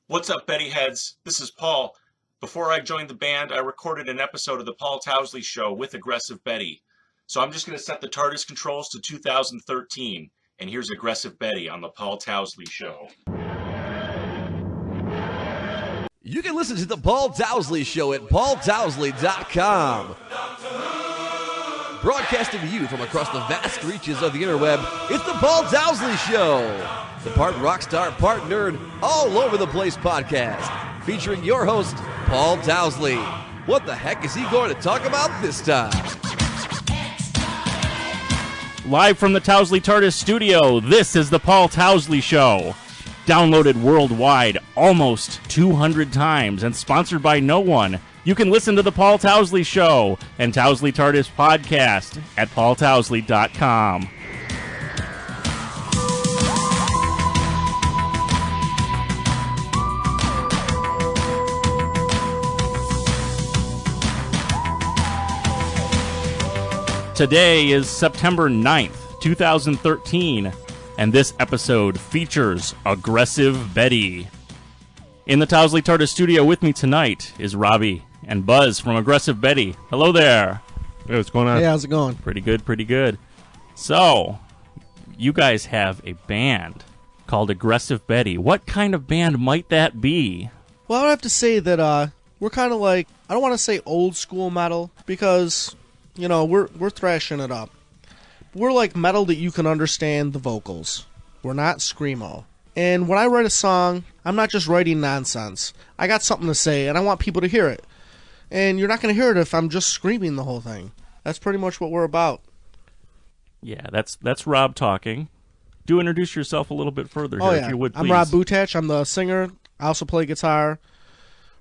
What's up, Betty Heads? This is Paul. Before I joined the band, I recorded an episode of The Paul Towsley Show with Aggressive Betty. So I'm just going to set the TARDIS controls to 2013. And here's Aggressive Betty on The Paul Towsley Show. You can listen to The Paul Towsley Show at paultowsley.com. Broadcasting to you from across the vast reaches of the interweb, it's The Paul Towsley Show. The part rock star, part nerd, all over the place podcast, featuring your host, Paul Towsley. What the heck is he going to talk about this time? Live from the Towsley TARDIS studio, this is The Paul Towsley Show. Downloaded worldwide almost 200 times and sponsored by no one. You can listen to The Paul Towsley Show and Towsley TARDIS podcast at paultowsley.com. Today is September 9th, 2013, and this episode features Aggressive Betty. In the Towsley TARDIS studio with me tonight is Robbie and Buzz from Aggressive Betty. Hello there. Hey, what's going on? Hey, how's it going? Pretty good, pretty good. So, you guys have a band called Aggressive Betty. What kind of band might that be? Well, I would have to say that we're kind of like, I don't want to say old school metal, because, you know, we're thrashing it up. We're like metal that you can understand the vocals. We're not screamo. And when I write a song, I'm not just writing nonsense. I got something to say, and I want people to hear it. And you're not going to hear it if I'm just screaming the whole thing. That's pretty much what we're about. Yeah, that's Rob talking. Do introduce yourself a little bit further here, if you would, please. I'm Rob Butach. I'm the singer. I also play guitar.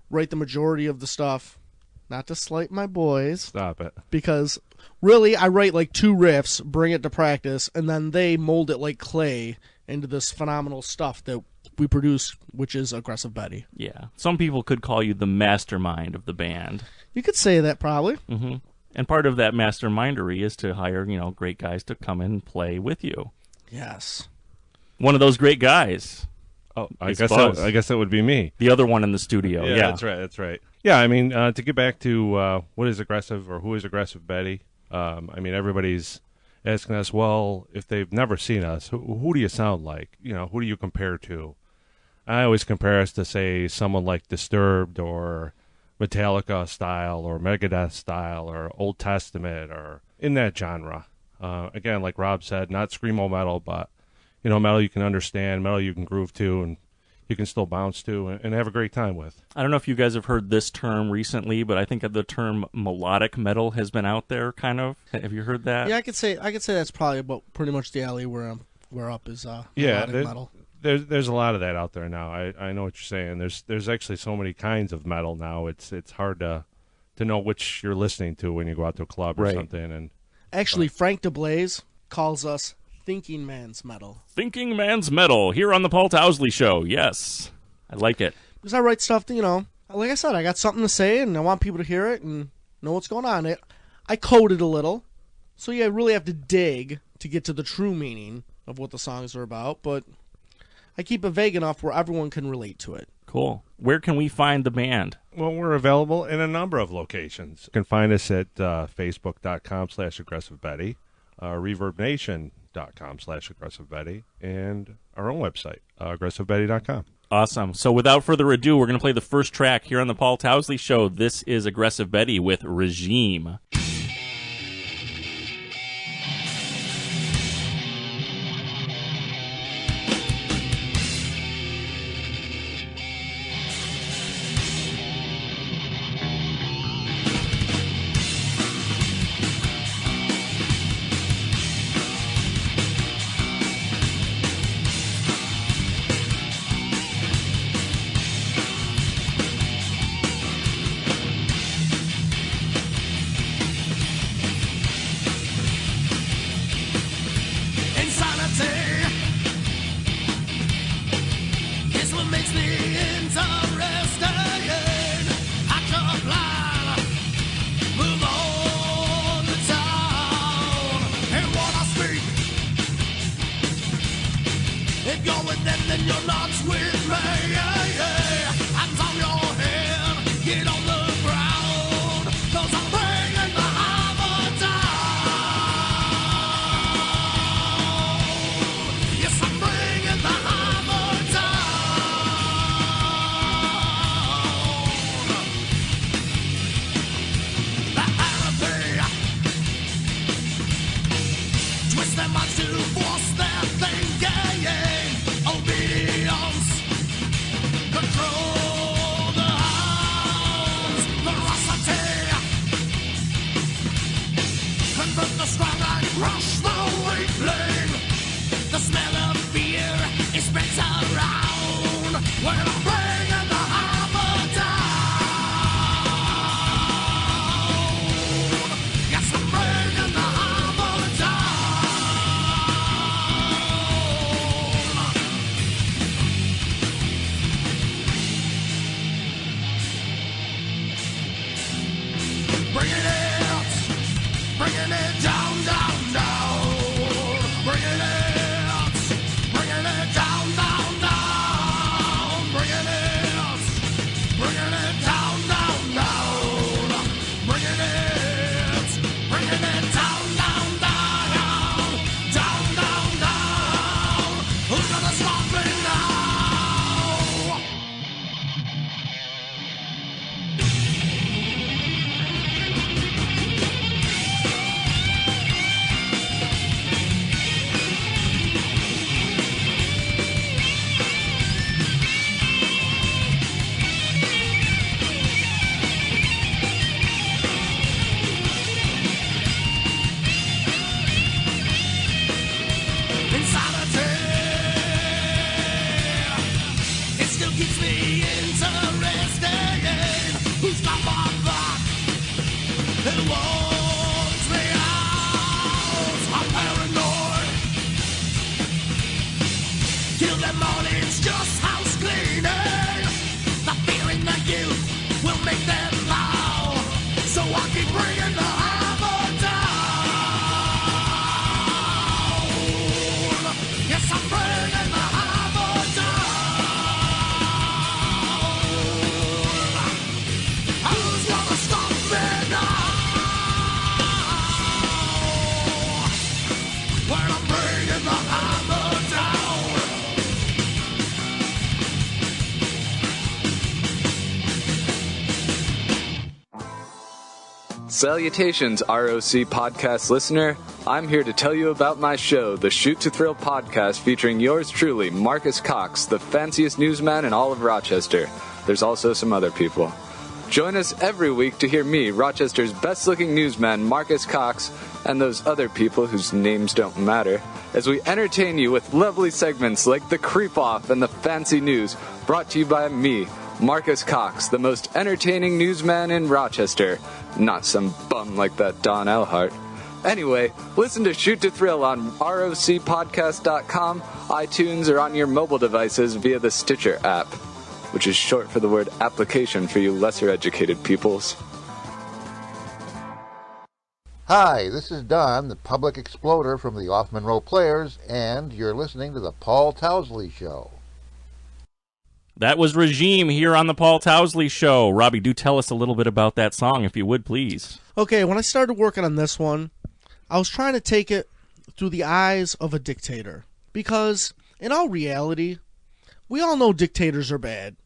Write the majority of the stuff. Not to slight my boys. Stop it. Because really, I write like 2 riffs, bring it to practice, and then they mold it like clay into this phenomenal stuff that we produce, which is Aggressive Betty. Yeah. Some people could call you the mastermind of the band. You could say that, probably. Mm-hmm. And part of that mastermindery is to hire, great guys to come and play with you. Yes. One of those great guys. Oh, I guess that would be me. The other one in the studio. Yeah. That's right. Yeah, I mean, to get back to what is Aggressive, or who is Aggressive Betty, I mean, everybody's asking us, well, if they've never seen us, who do you sound like? Who do you compare to? I always compare us to, say, someone like Disturbed, or Metallica style, or Megadeth style, or Old Testament, or in that genre. Again, like Rob said, not screamo metal, but metal you can understand, metal you can groove to, and you can still bounce to and have a great time with. I don't know if you guys have heard this term recently, but I think the term melodic metal has been out there, kind of. Have you heard that? Yeah, I could say that's probably about pretty much the alley where we're up is melodic metal. There's a lot of that out there now. I know what you're saying. There's actually so many kinds of metal now. It's hard to know which you're listening to when you go out to a club or something. And actually, Frank DeBlaze calls us Thinking Man's Metal. Thinking Man's Metal, here on the Paul Towsley Show. Yes, I like it. Because I write stuff that, like I said, I got something to say, and I want people to hear it and know what's going on. I code it a little, so you really have to dig to get to the true meaning of what the songs are about, but I keep it vague enough where everyone can relate to it. Cool. Where can we find the band? Well, we're available in a number of locations. You can find us at facebook.com/aggressivebetty, reverbnation.com/aggressivebetty, and our own website, aggressivebetty.com. Awesome. So without further ado, we're going to play the first track here on the Paul Towsley Show. This is Aggressive Betty with Regime. Control the house, ferocity. Convert the strong and crush the weakling. The smell of fear, it spreads around. When I'm bringing the hammer down. Yes, I'm bringing the hammer down. Bringing it down, down, down. Bringing it down, down, down. Bringing it down, down, down. Bringing it down, down, down. Down, down, down. Who's gonna stop me now? Insanity. It still keeps me interested. Who's got my back? Who wants me out? I'm paranoid. Till the morning's just house cleaning. The fear in the youth will make them bow. So I keep bringing the hammer down. Yes, I'm bringing the hammer down. Who's gonna stop me now? When I'm bringing the hammer down. Salutations, ROC podcast listener. I'm here to tell you about my show, the Shoot to Thrill podcast, featuring yours truly, Marcus Cox, the fanciest newsman in all of Rochester. There's also some other people. Join us every week to hear me, Rochester's best-looking newsman, Marcus Cox, and those other people whose names don't matter, as we entertain you with lovely segments like The Creep Off and The Fancy News, brought to you by me, Marcus Cox, the most entertaining newsman in Rochester. Not some bum like that Don Elhart. Anyway, listen to Shoot to Thrill on rocpodcast.com, iTunes, or on your mobile devices via the Stitcher app, which is short for the word application for you lesser educated peoples. Hi, this is Don, the public exploder from the Off Monroe Players, and you're listening to the Paul Towsley Show. That was Regime here on the Paul Towsley Show. Robbie, do tell us a little bit about that song, if you would, please. Okay, when I started working on this one, I was trying to take it through the eyes of a dictator. Because, in all reality, we all know dictators are bad.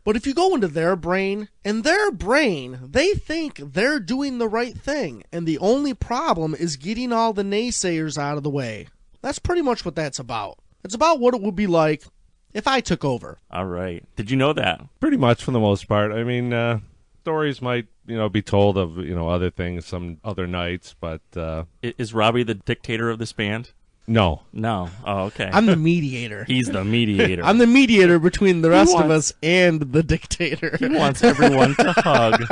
But if you go into their brain, they think they're doing the right thing. And the only problem is getting all the naysayers out of the way. That's pretty much what that's about. It's about what it would be like if I took over. All right. Did you know that? Pretty much for the most part. I mean, stories might, be told of, other things some other nights, but... Is Robbie the dictator of this band? No. No. Oh, okay. I'm the mediator. He's the mediator. I'm the mediator between the rest of us and the dictator. He wants everyone to hug.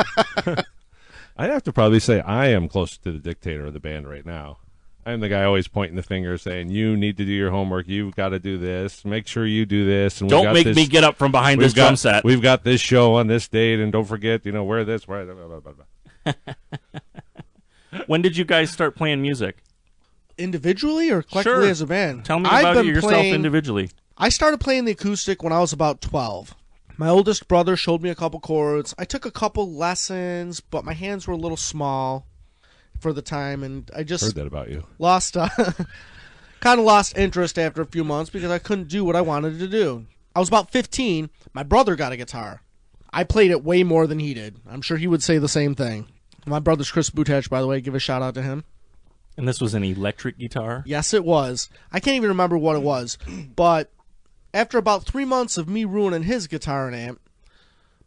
I'd have to probably say I am closer to the dictator of the band right now. I'm the guy always pointing the finger saying, you need to do your homework, you've got to do this, make sure you do this. And don't make me get up from behind this drum set. We've got this show on this date, and don't forget, wear this, wear blah, blah, blah. When did you guys start playing music? Individually or collectively Sure. as a band? Tell me about yourself individually. I started playing the acoustic when I was about 12. My oldest brother showed me a couple chords. I took a couple lessons, but my hands were a little small for the time, and I just heard that about you. Lost kind of lost interest after a few months because I couldn't do what I wanted to do. I was about 15. My brother got a guitar. I played it way more than he did. I'm sure he would say the same thing. My brother's Chris Butach, by the way. Give a shout out to him. And this was an electric guitar? Yes, it was. I can't even remember what it was, but after about 3 months of me ruining his guitar and amp,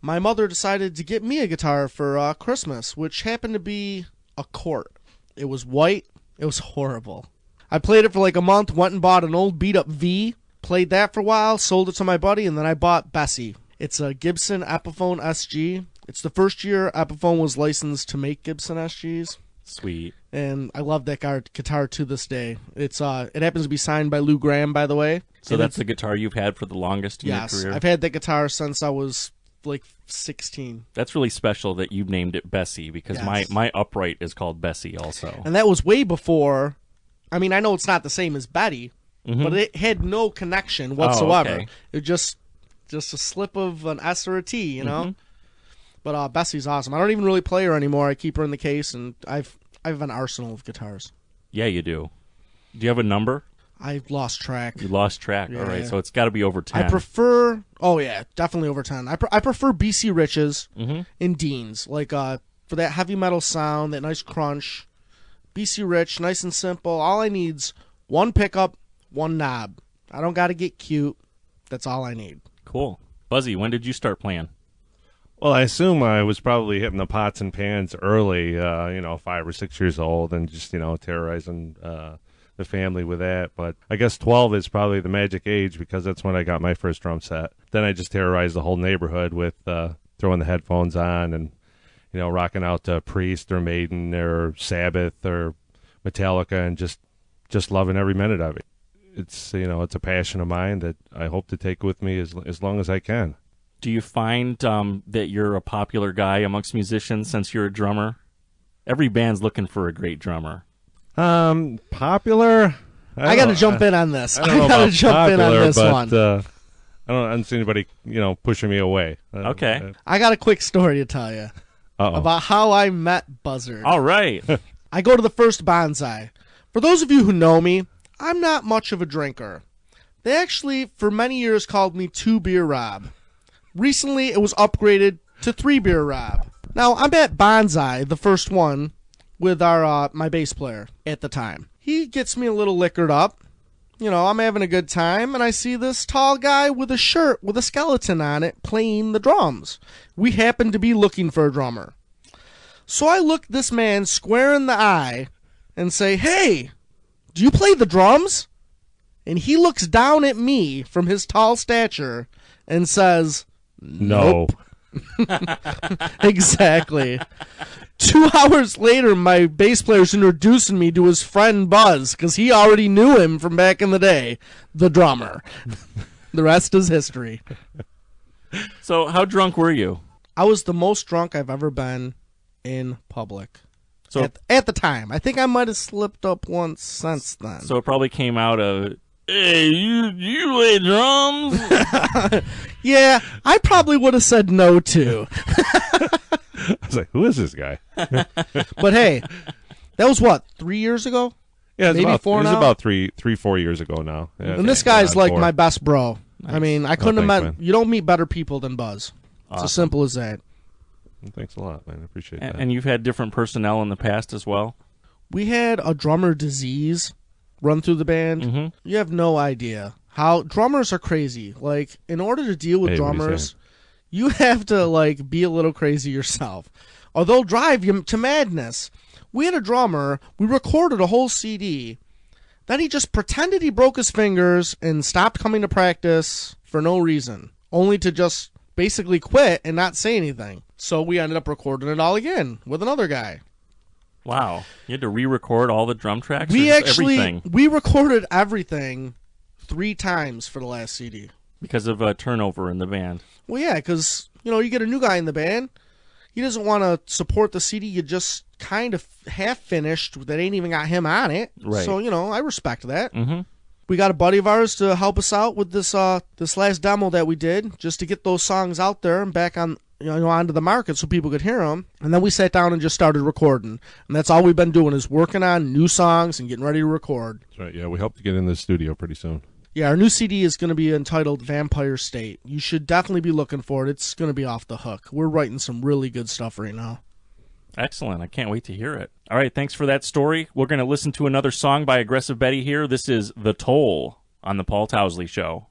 my mother decided to get me a guitar for Christmas, which happened to be a Court. It was white. It was horrible. I played it for like a month, went and bought an old beat-up V, played that for a while, sold it to my buddy, and then I bought Bessie. It's a Gibson Epiphone SG. It's the first year Epiphone was licensed to make Gibson SGs. Sweet. And I love that guitar to this day. It happens to be signed by Lou Gramm, by the way. So that's the guitar you've had for the longest in your career? Yes, I've had that guitar since I was like 16. That's really special that you named it Bessie, because Yes. my upright is called Bessie also. And that was way before. I mean, I know it's not the same as Betty, Mhm. but it had no connection whatsoever. okay. It just a slip of an S or a T, you know? Mhm. But Bessie's awesome. I don't even really play her anymore. I keep her in the case, and I have an arsenal of guitars. Yeah, you do. Do you have a number? I've lost track. You lost track. Yeah. All right, so it's got to be over 10. I prefer. Oh yeah, definitely over 10. I prefer BC Riches Mhm. and Deans, like for that heavy metal sound, that nice crunch. BC Rich, nice and simple. All I need's one pickup, one knob. I don't got to get cute. That's all I need. Cool. Buzzy, when did you start playing? Well, I assume I was probably hitting the pots and pans early, 5 or 6 years old, and just, terrorizing the family with that. But I guess 12 is probably the magic age, because that's when I got my first drum set. Then I just terrorized the whole neighborhood with throwing the headphones on and, rocking out to Priest or Maiden or Sabbath or Metallica, and just loving every minute of it. It's, it's a passion of mine that I hope to take with me as long as I can. Do you find that you're a popular guy amongst musicians since you're a drummer? Every band's looking for a great drummer. Popular? I got to jump in on this. I don't know got to about jump popular, in on this but, one. I don't see anybody, pushing me away. Okay. I got a quick story to tell you about how I met Buzzard. All right. I go to the first bonsai. For those of you who know me, I'm not much of a drinker. They actually, for many years, called me 2-Beer Rob. Recently, it was upgraded to 3-Beer Rob. Now, I'm at bonsai, the first one, with my bass player at the time. He gets me a little liquored up. I'm having a good time, and I see this tall guy with a shirt with a skeleton on it playing the drums. We happen to be looking for a drummer. So I look this man square in the eye and say, "Hey, do you play the drums?" And he looks down at me from his tall stature and says, No. Exactly. 2 hours later, my bass player's introducing me to his friend Buzz, because he already knew him from back in the day, the drummer. The rest is history. So how drunk were you? I was the most drunk I've ever been in public. So At the time. I think I might have slipped up once since then. So it probably came out of, "Hey, you play drums?" Yeah, I probably would have said no too. I was like, who is this guy? But hey, that was what, 3 years ago? Yeah, it's Maybe about, 4 it was now? about 4 years ago now. Yeah, And this guy's like 4. my best bro. I mean, I couldn't have thanks, met. man. You don't meet better people than Buzz. It's Awesome. as simple as that. Thanks a lot, man. I appreciate that. And you've had different personnel in the past as well? We had a drummer disease run through the band. Mm-hmm. You have no idea how drummers are crazy. Like, in order to deal with Hey, what are you drummers, you have to be a little crazy yourself, or they'll drive you to madness. We had a drummer. We recorded a whole CD. Then he just pretended he broke his fingers and stopped coming to practice for no reason, only to just basically quit and not say anything. So we ended up recording it all again with another guy. Wow. You had to re-record all the drum tracks? We or just actually everything we recorded everything 3 times for the last CD. because of turnover in the band. Well, yeah, because you get a new guy in the band. He doesn't want to support the CD you just kind of half finished that ain't even got him on it. Right. So I respect that. Mm-hmm. We got a buddy of ours to help us out with this this last demo that we did, just to get those songs out there and back on onto the market so people could hear them. And then we sat down and just started recording, and that's all we've been doing is working on new songs and getting ready to record. That's right. Yeah, we hope to get in the studio pretty soon. Yeah, our new CD is going to be entitled Vampire State. You should definitely be looking for it. It's going to be off the hook. We're writing some really good stuff right now. Excellent. I can't wait to hear it. All right, thanks for that story. We're going to listen to another song by Aggressive Betty here. This is The Toll on The Paul Towsley Show.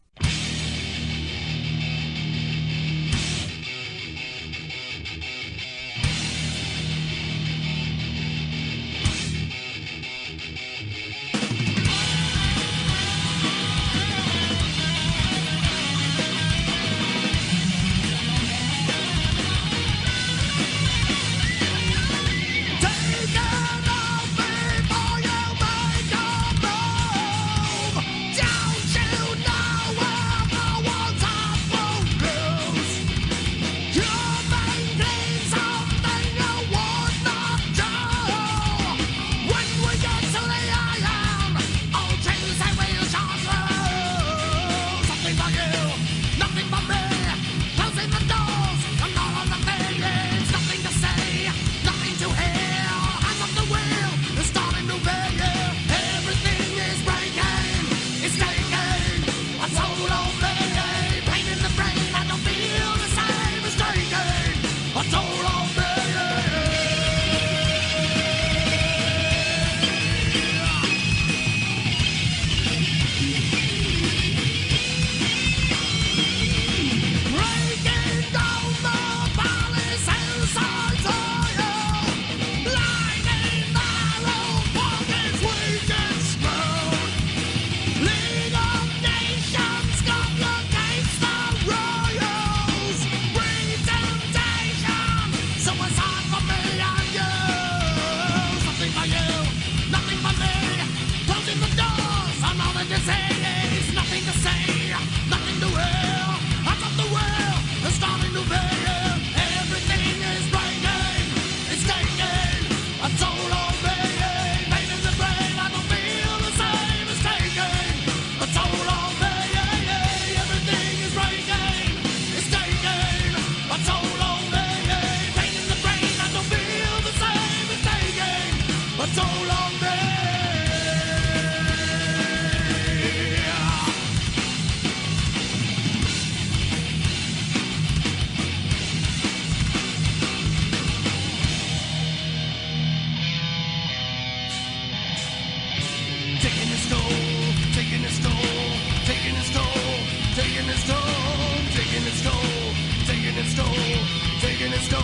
its toll,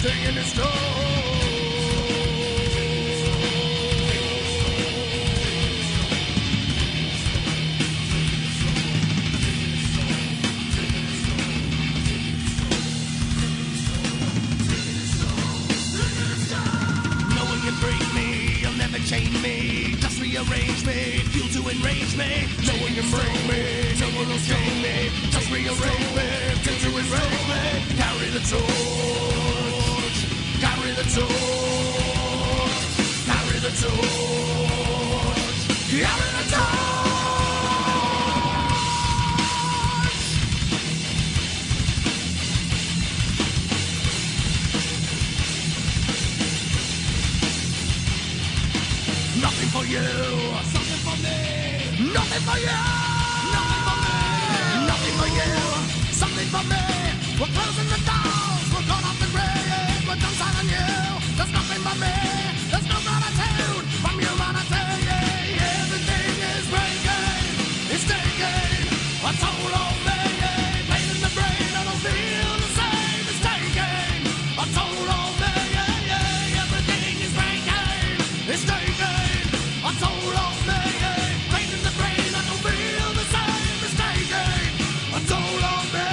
taking its toll. No one can break me, you'll never chain me, just rearrange me, fuel to enrage me. No one can break me, no one will chain me, just rearrange me, fuel to enrage me. Carry the torch, carry the torch, carry the torch, carry the torch. Nothing for you, something for me. Nothing for you, nothing for me. Nothing for you, something for me. We're closing the doors, we're going off the grid. We're done signing you. There's nothing for me. There's no gratitude from humanity. Everything is breaking, it's taking a toll on me. Pain in the brain, I don't feel the same. It's taking a toll on me. Everything is breaking, it's taking a toll on me. Pain in the brain, I don't feel the same. It's taking a toll on me.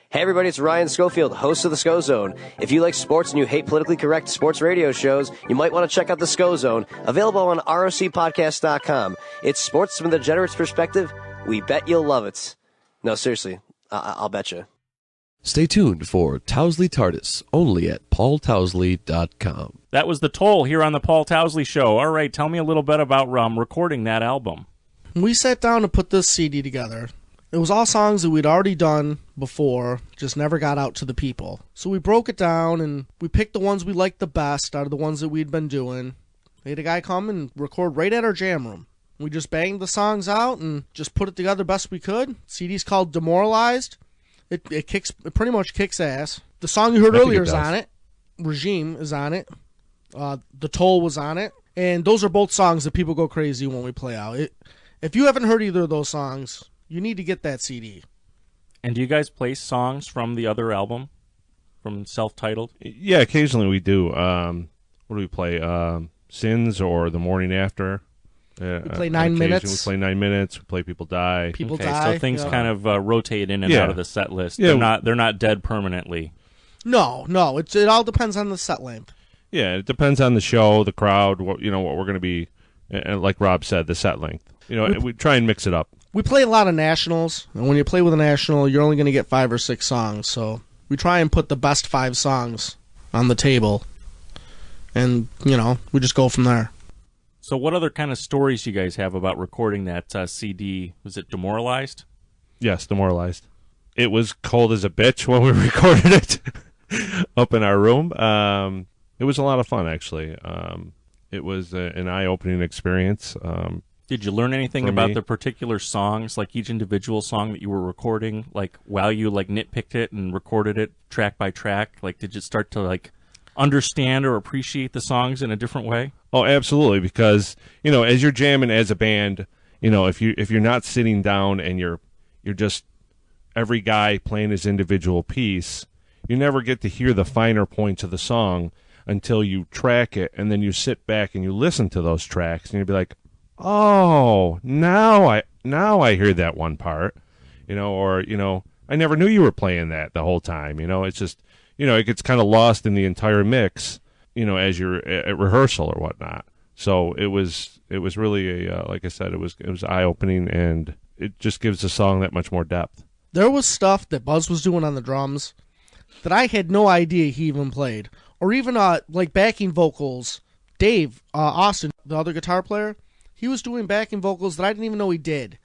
Hey everybody, it's Ryan Schofield, host of the SCO Zone. If you like sports and you hate politically correct sports radio shows, you might want to check out the SCO Zone, available on rocpodcast.com. It's sports from the degenerate's perspective. We bet you'll love it. No, seriously, I'll bet you. Stay tuned for Towsley TARDIS, only at paultowsley.com. That was The Toll here on the Paul Towsley Show. All right, tell me a little bit about recording that album. We sat down to put this CD together. It was all songs that we'd already done before, just never got out to the people. So we broke it down and we picked the ones we liked the best out of the ones that we'd been doing. We had a guy come and record right at our jam room. We just banged the songs out and just put it together best we could. CD's called Demoralized. It pretty much kicks ass. The song you heard earlier is on it. Regime is on it. The Toll was on it. And those are both songs that people go crazy when we play out. If you haven't heard either of those songs, you need to get that CD. And do you guys play songs from the other album, from self-titled? Yeah, occasionally we do. What do we play? Sins or The Morning After. We play 9 minutes. We play 9 minutes. We play People Die. People Die. So things yeah. kind of rotate in and out of the set list. Yeah. They're not dead permanently. No. It all depends on the set length. Yeah, it depends on the show, the crowd, what we're going to be, and like Rob said, the set length. We try and mix it up. We play a lot of nationals, and when you play with a national, you're only going to get 5 or 6 songs. So we try and put the best 5 songs on the table, and we just go from there. So what other kind of stories you guys have about recording that CD? Was it Demoralized? Yes, Demoralized. It was cold as a bitch when we recorded it up in our room. It was a lot of fun, actually. It was an eye-opening experience. Did you learn anything about the particular songs, like each individual song that you were recording, like while you nitpicked it and recorded it track by track? Like, did you start to understand or appreciate the songs in a different way? Oh, absolutely, because as you're jamming as a band, if you're not sitting down and you're just every guy playing his individual piece, you never get to hear the finer points of the song until you track it, and then you sit back and you listen to those tracks, and you'll be like, oh, now I hear that one part, or I never knew you were playing that the whole time. It's just it gets kind of lost in the entire mix, as you're at rehearsal or whatnot. So it was really like I said, it was eye opening, and it just gives the song that much more depth. There was stuff that Buzz was doing on the drums that I had no idea he even played, or even like backing vocals. Dave Austin, the other guitar player, he was doing backing vocals that I didn't even know he did.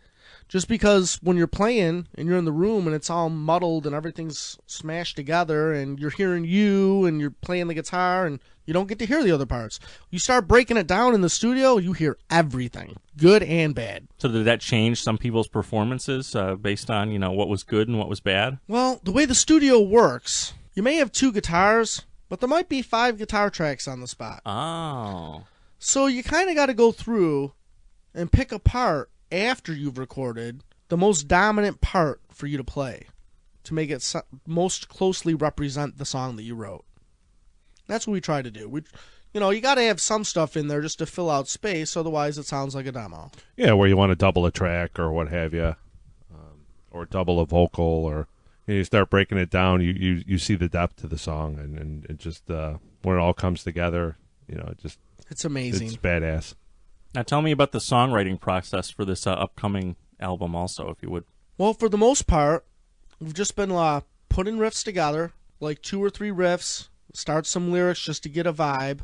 Just because when you're playing and you're in the room and it's all muddled and everything's smashed together and you're hearing you and you're playing the guitar and you don't get to hear the other parts. You start breaking it down in the studio, you hear everything, good and bad. So did that change some people's performances based on, what was good and what was bad? Well, the way the studio works, you may have 2 guitars, but there might be 5 guitar tracks on the spot. Oh. So you kind of got to go through and pick apart after you've recorded the most dominant part for you to play to make it most closely represent the song that you wrote. That's what we try to do. You got to have some stuff in there just to fill out space, otherwise it sounds like a demo. Yeah, where you want to double a track or what have you, or double a vocal, or you start breaking it down. You see the depth to the song, and it just when it all comes together, it's amazing. It's badass. Now tell me about the songwriting process for this upcoming album, also, if you would. Well, for the most part, we've just been putting riffs together, like 2 or 3 riffs. Start some lyrics just to get a vibe,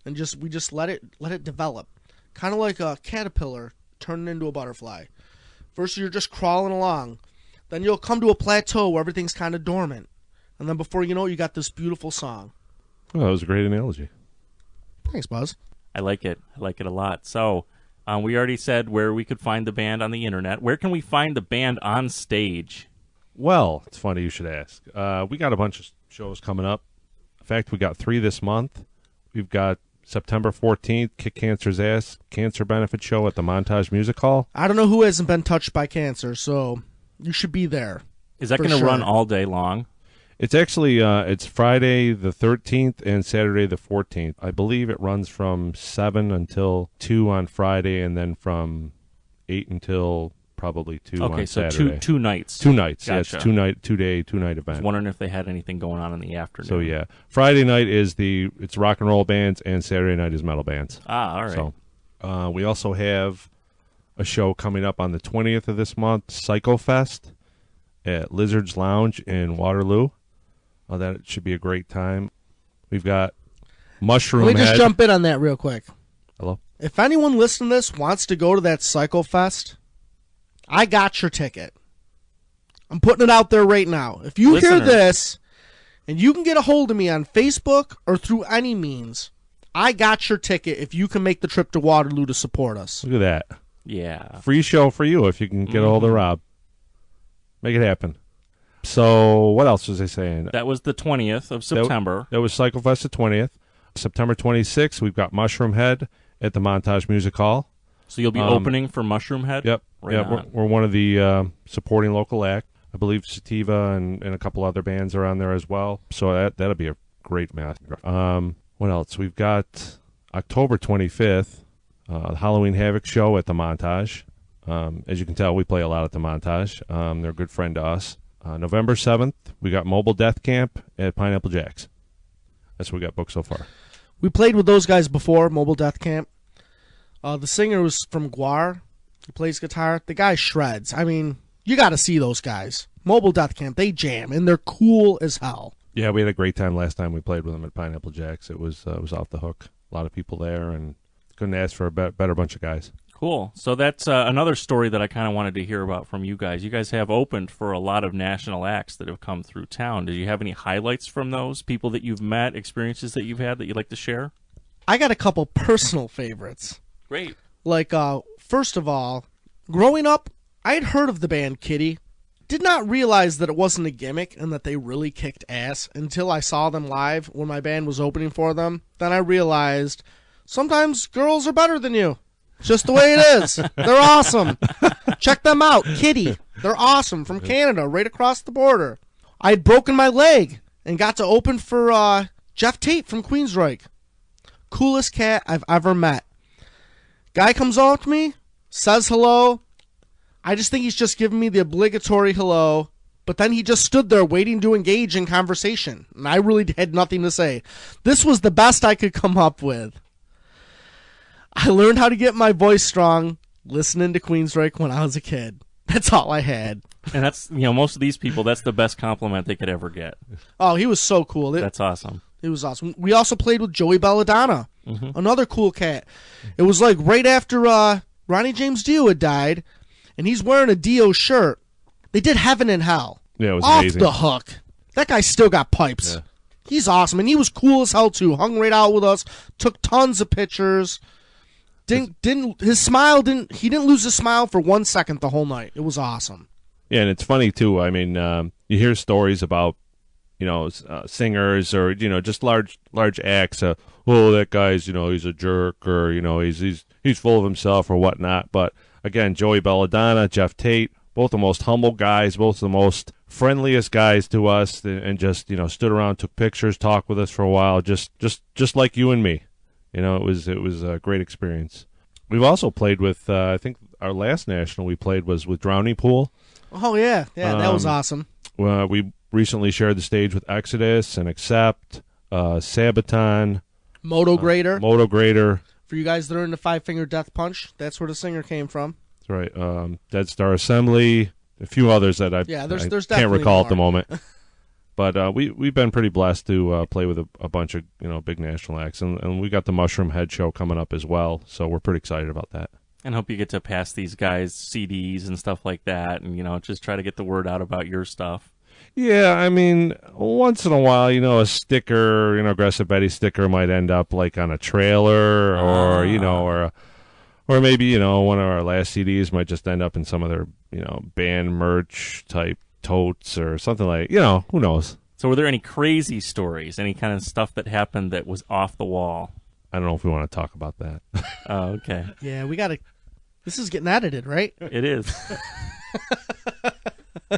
and we just let it develop, kind of like a caterpillar turning into a butterfly. First, you're just crawling along, then you'll come to a plateau where everything's kind of dormant, and then before you know it, you got this beautiful song. Oh, that was a great analogy. Thanks, Buzz. I like it. I like it a lot. So, we already said where we could find the band on the internet. Where can we find the band on stage? Well, it's funny you should ask. We got a bunch of shows coming up. In fact, we got 3 this month. We've got September 14th, Kick Cancer's Ass Cancer Benefit Show at the Montage Music Hall. I don't know who hasn't been touched by cancer, so you should be there. Is that going to run all day long? It's actually it's Friday the 13th and Saturday the 14th. I believe it runs from 7 until 2 on Friday, and then from 8 until probably 2 on Saturday. Okay, so two nights. 2 nights. Gotcha. Yeah, it's 2-night event. I was wondering if they had anything going on in the afternoon. So yeah, Friday night is it's rock and roll bands, and Saturday night is metal bands. Ah, all right. So we also have a show coming up on the 20th of this month, Psycho Fest at Lizard's Lounge in Waterloo. That should be a great time. We've got Mushroom Let me just Head. jump in on that real quick. Hello? If anyone listening to this wants to go to that Psycho Fest, I got your ticket. I'm putting it out there right now. If you hear this, and you can get a hold of me on Facebook or through any means, I got your ticket if you can make the trip to Waterloo to support us. Look at that. Yeah. Free show for you if you can get a hold of Rob. Make it happen. So what else was I saying? That was the 20th of September. That was Psycho Fest the 20th. September 26th, we've got Mushroom Head at the Montage Music Hall. So you'll be opening for Mushroom Head? Yep. Right We're one of the supporting local act. I believe Sativa and a couple other bands are on there as well. So that'll be a great match. What else? We've got October 25th, the Halloween Havoc show at the Montage. As you can tell, we play a lot at the Montage. They're a good friend to us. November 7th, we got Mobile Death Camp at Pineapple Jacks. That's what we got booked so far. We played with those guys before, Mobile Death Camp. The singer was from Guar. He plays guitar. The guy shreds. I mean, you got to see those guys. Mobile Death Camp, they jam, and they're cool as hell. Yeah, we had a great time last time we played with them at Pineapple Jacks. It was off the hook. A lot of people there, and couldn't ask for a better bunch of guys. Cool. So that's another story that I kind of wanted to hear about from you guys. You guys have opened for a lot of national acts that have come through town. Did you have any highlights from those? People that you've met, experiences that you've had that you'd like to share? I got a couple personal favorites. Great. Like, first of all, growing up, I'd heard of the band Kitty. Did not realize that it wasn't a gimmick and that they really kicked ass until I saw them live when my band was opening for them. Then I realized sometimes girls are better than you. It's just the way it is. They're awesome. Check them out. Kitty. They're awesome. From Canada, right across the border. I had broken my leg and got to open for Jeff Tate from Queensryche. Coolest cat I've ever met. Guy comes up to me, says hello. I just think he's just giving me the obligatory hello. But then he just stood there waiting to engage in conversation. And I really had nothing to say. This was the best I could come up with. I learned how to get my voice strong listening to Queensryche when I was a kid. That's all I had. And that's, most of these people, that's the best compliment they could ever get. Oh, he was so cool. That's awesome. It was awesome. We also played with Joey Belladonna, another cool cat. It was like right after Ronnie James Dio had died, and he's wearing a Dio shirt. They did Heaven and Hell. Yeah, it was off amazing. the hook. That guy still got pipes. Yeah. He's awesome, and he was cool as hell too. Hung right out with us, took tons of pictures. He didn't lose his smile for 1 second the whole night. It was awesome. Yeah, and it's funny too. I mean, you hear stories about, singers or just large acts. Oh, that guy's he's a jerk, or he's full of himself or whatnot. But again, Joey Belladonna, Jeff Tate, both the most humble guys, both the most friendliest guys to us, and just stood around, took pictures, talked with us for a while, just like you and me. It was a great experience. We've also played with I think our last national we played was with Drowning Pool. Oh yeah, that was awesome. We recently shared the stage with Exodus and Accept, Sabaton, Moto Grader. For you guys that are into Five Finger Death Punch, that's where the singer came from. That's right. Dead Star Assembly, a few others that I can't recall more at the moment. But we've been pretty blessed to play with a bunch of big national acts, and we got the Mushroom Head show coming up as well, so we're pretty excited about that. And hope you get to pass these guys CDs and stuff like that, and just try to get the word out about your stuff. Yeah, I mean, once in a while, a sticker, Aggressive Betty sticker might end up like on a trailer, or or maybe one of our last CDs might just end up in some of their band merch type totes or something like, who knows. So were there any crazy stories, any kind of stuff that happened that was off the wall? I don't know if we want to talk about that. Oh, okay. Yeah, this is getting edited, right? It is. I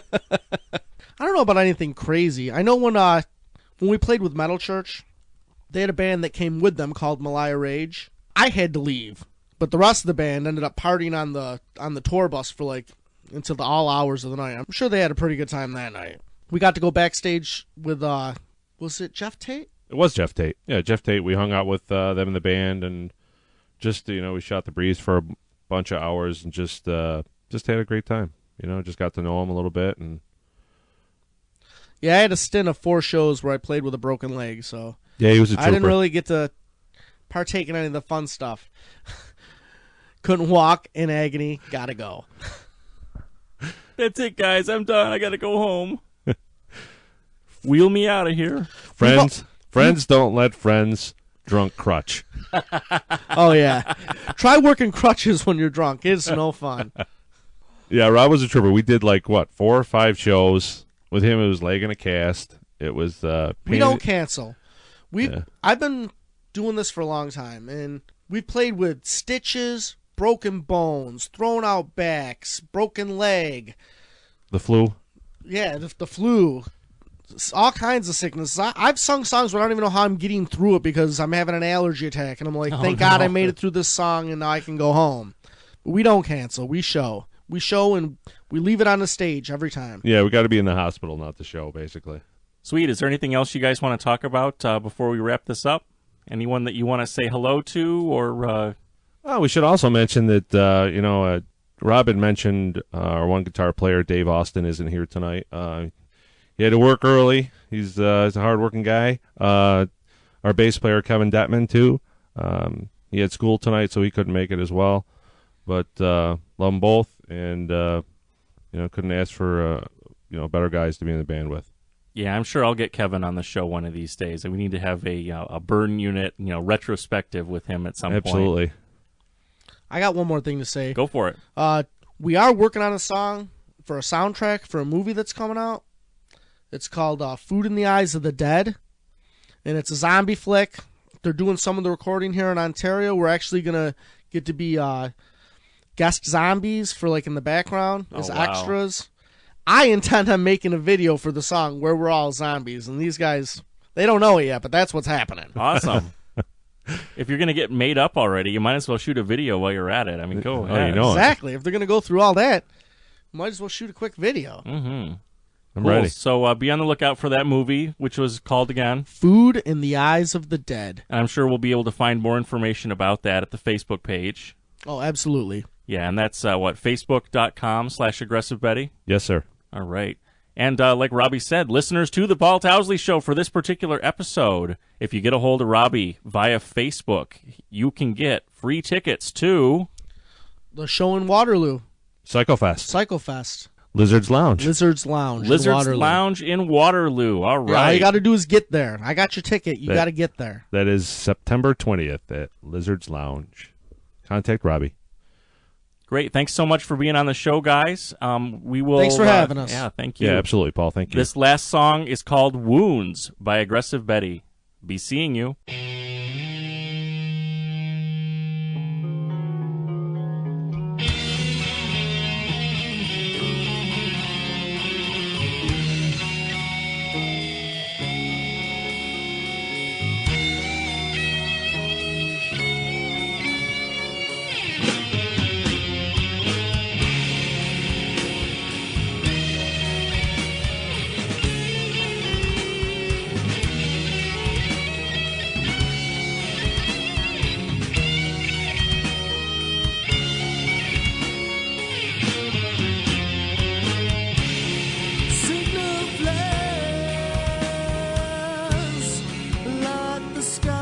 don't know about anything crazy. I know when we played with Metal Church, they had a band that came with them called Malaya Rage. I had to leave, but the rest of the band ended up partying on the tour bus for until the all hours of the night. I'm sure they had a pretty good time that night. We got to go backstage with was it Jeff Tate? It was Jeff Tate. Yeah, Jeff Tate. We hung out with them in the band, and just we shot the breeze for a bunch of hours and just had a great time. Just got to know him a little bit. And yeah, I had a stint of 4 shows where I played with a broken leg, so yeah, he was a trooper. I didn't really get to partake in any of the fun stuff. Couldn't walk, in agony, gotta go. That's it, guys. I'm done. I gotta go home. Wheel me out of here. Friends don't let friends drunk crutch. Oh, yeah. Try working crutches when you're drunk. It's no fun. Yeah, Rob was a trooper. We did 4 or 5 shows with him. It was leg in a cast. It was we don't cancel. I've been doing this for a long time, and we've played with stitches, broken bones, thrown out backs, broken leg. The flu? Yeah, the flu. All kinds of sicknesses. I've sung songs where I don't even know how I'm getting through it because I'm having an allergy attack, and I'm like, thank God I made it through this song, and now I can go home. But we don't cancel. We show. We show, and we leave it on the stage every time. Yeah, we got to be in the hospital, not the show, basically. Sweet. Is there anything else you guys want to talk about before we wrap this up? Anyone that you want to say hello to, or? We should also mention that Rob had mentioned our one guitar player, Dave Austin, isn't here tonight. He had to work early. He's a hard-working guy. Our bass player, Kevin Detman, too. He had school tonight, so he couldn't make it as well. But love them both, and couldn't ask for better guys to be in the band with. Yeah, I'm sure I'll get Kevin on the show one of these days. We need to have a burn unit, retrospective with him at some point. Absolutely. I got one more thing to say. Go for it. We are working on a song for a soundtrack for a movie that's coming out. It's called Food in the Eyes of the Dead, and it's a zombie flick. They're doing some of the recording here in Ontario. We're actually going to get to be guest zombies for in the background as extras. I intend on making a video for the song where we're all zombies, and these guys, they don't know it yet, but that's what's happening. Awesome. If you're going to get made up already, you might as well shoot a video while you're at it. I mean, go ahead. Exactly. If they're going to go through all that, might as well shoot a quick video. Mm-hmm. I'm ready. So be on the lookout for that movie, which was called again? Food in the Eyes of the Dead. And I'm sure we'll be able to find more information about that at the Facebook page. Oh, absolutely. Yeah, and that's facebook.com/aggressivebetty? Yes, sir. All right. And like Robbie said, listeners to the Paul Towsley Show for this particular episode, if you get a hold of Robbie via Facebook, you can get free tickets to the show in Waterloo. Psychofest. Lizard's Lounge. Lizard's Lounge in Waterloo. All right. Yeah, all you got to do is get there. I got your ticket. You got to get there. That is September 20th at Lizard's Lounge. Contact Robbie. Great. Thanks so much for being on the show, guys. We will. Thanks for having us. Yeah, thank you. Yeah, absolutely, Paul. Thank you. This last song is called Wounds by Aggressive Betty. Be seeing you. Signal flares like the sky,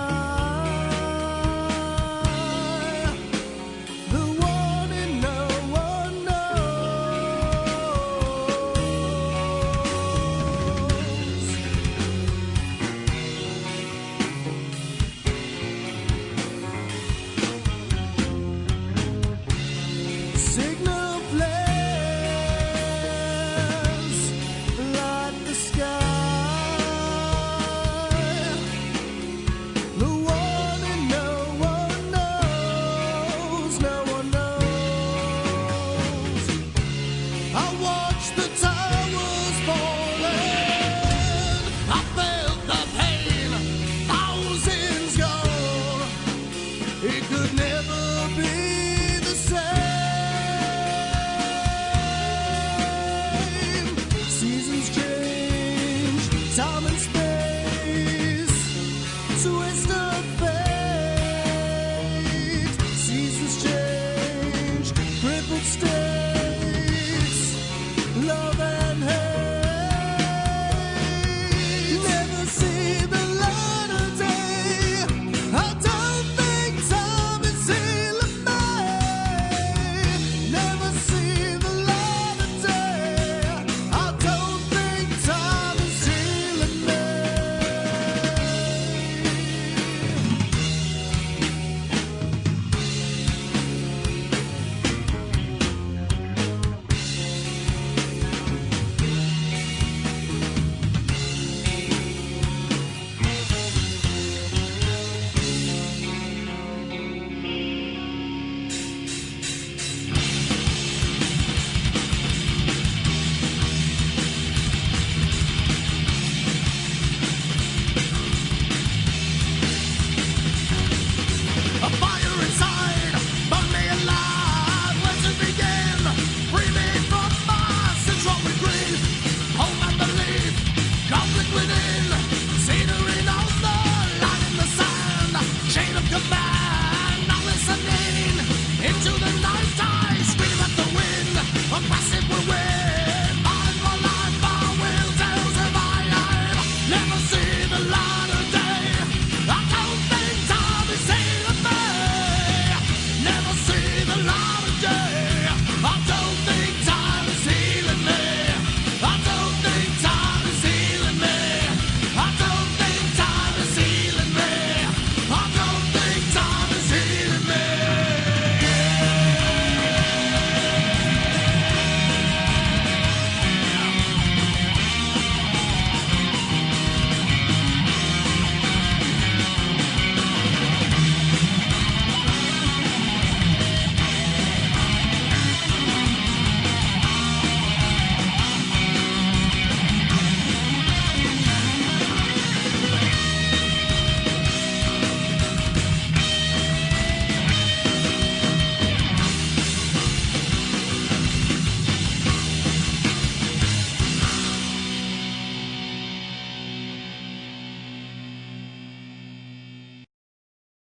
the one and no one knows. Signal flares like the sky, the one and no one knows, no one knows. I watched the towers falling, I felt the pain, thousands gone. It could never be the same. Seasons change, time and space, twist of